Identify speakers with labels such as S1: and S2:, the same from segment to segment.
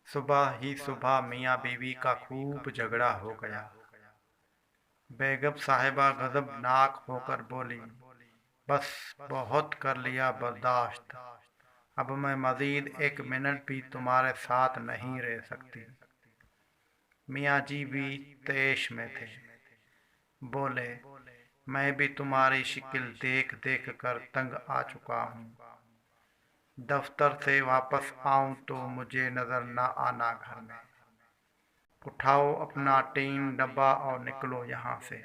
S1: सुबह ही सुबह मियाँ बीवी का खूब झगड़ा हो गया। बेगम साहिबा गजबनाक होकर बोली, बस बहुत कर लिया बर्दाश्त। अब मैं मजीद एक मिनट भी तुम्हारे साथ नहीं रह सकती। मियाँ जी भी तैश में थे। बोले, मैं भी तुम्हारी शिक्ल देख देख कर तंग आ चुका हूँ। दफ्तर से वापस आऊं तो मुझे नजर न आना घर में। उठाओ अपना टीन डब्बा और निकलो यहाँ से।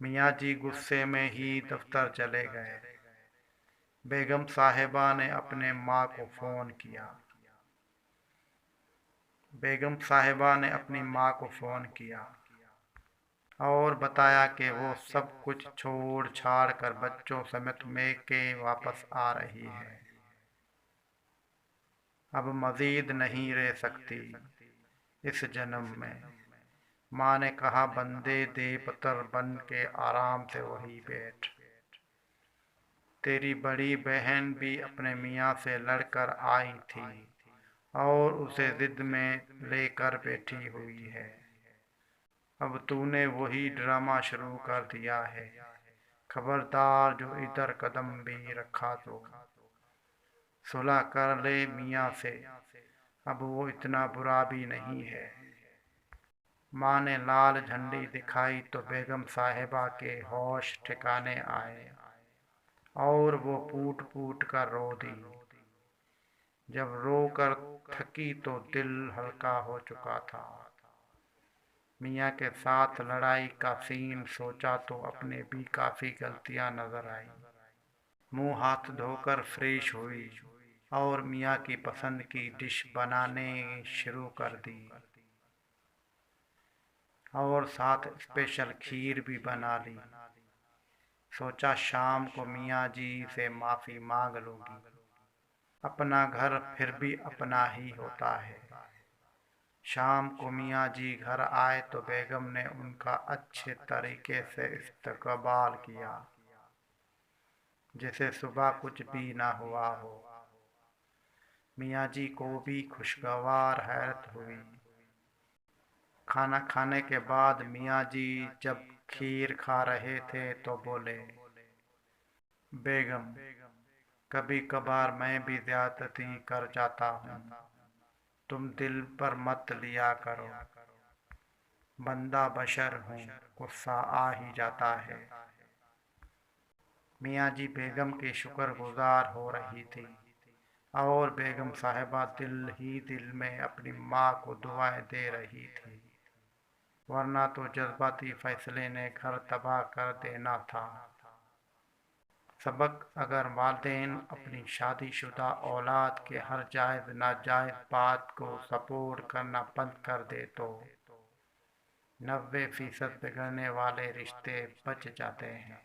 S1: मियाँ जी गुस्से में ही दफ्तर चले गए। बेगम साहिबा ने अपने माँ को फ़ोन किया। बेगम साहिबा ने अपनी माँ को फ़ोन किया और बताया कि वो सब कुछ छोड़ छाड़ कर बच्चों समेत मैके वापस आ रही है। अब मज़ीद नहीं रह सकती इस जन्म में। माँ ने कहा, बंदे दे पतर बन के आराम से वहीं बैठ। तेरी बड़ी बहन भी अपने मियाँ से लड़कर आई थी और उसे जिद में लेकर बैठी हुई है। अब तूने वही ड्रामा शुरू कर दिया है। खबरदार जो इधर कदम भी रखा तो सुलह कर ले मियाँ से। अब वो इतना बुरा भी नहीं है। माँ ने लाल झंडी दिखाई तो बेगम साहिबा के होश ठिकाने आए और वो फूट फूट कर रो दी। जब रो कर थकी तो दिल हल्का हो चुका था। मियाँ के साथ लड़ाई का सीन सोचा तो अपने भी काफ़ी गलतियाँ नजर आई। मुंह हाथ धोकर फ्रेश हुई और मियाँ की पसंद की डिश बनाने शुरू कर दी और साथ स्पेशल खीर भी बना ली। सोचा शाम को मियाँ जी से माफ़ी मांग लूँगी। अपना घर फिर भी अपना ही होता है। शाम को मियाँ जी घर आए तो बेगम ने उनका अच्छे तरीके से इस्तकबाल किया, जैसे सुबह कुछ भी ना हुआ हो। मियाँ जी को भी खुशगवार हैरत हुई। खाना खाने के बाद मियाँ जी जब खीर खा रहे थे तो बोले, बेगम, कभी कभार मैं भी ज्यादती कर जाता हूँ, तुम दिल पर मत लिया करो। बंदा बशर हूँ, गुस्सा आ ही जाता है। मियाँ जी बेगम की शुक्रगुजार हो रही थी और बेगम साहिबा दिल ही दिल में अपनी माँ को दुआएं दे रही थी, वरना तो जज्बाती फैसले ने घर तबाह कर देना था। सबक, अगर वालिदैन अपनी शादीशुदा औलाद के हर जायज़ नाजायज़ बात को सपोर्ट करना बंद कर दे तो 90% बिगड़ने वाले रिश्ते बच जाते हैं।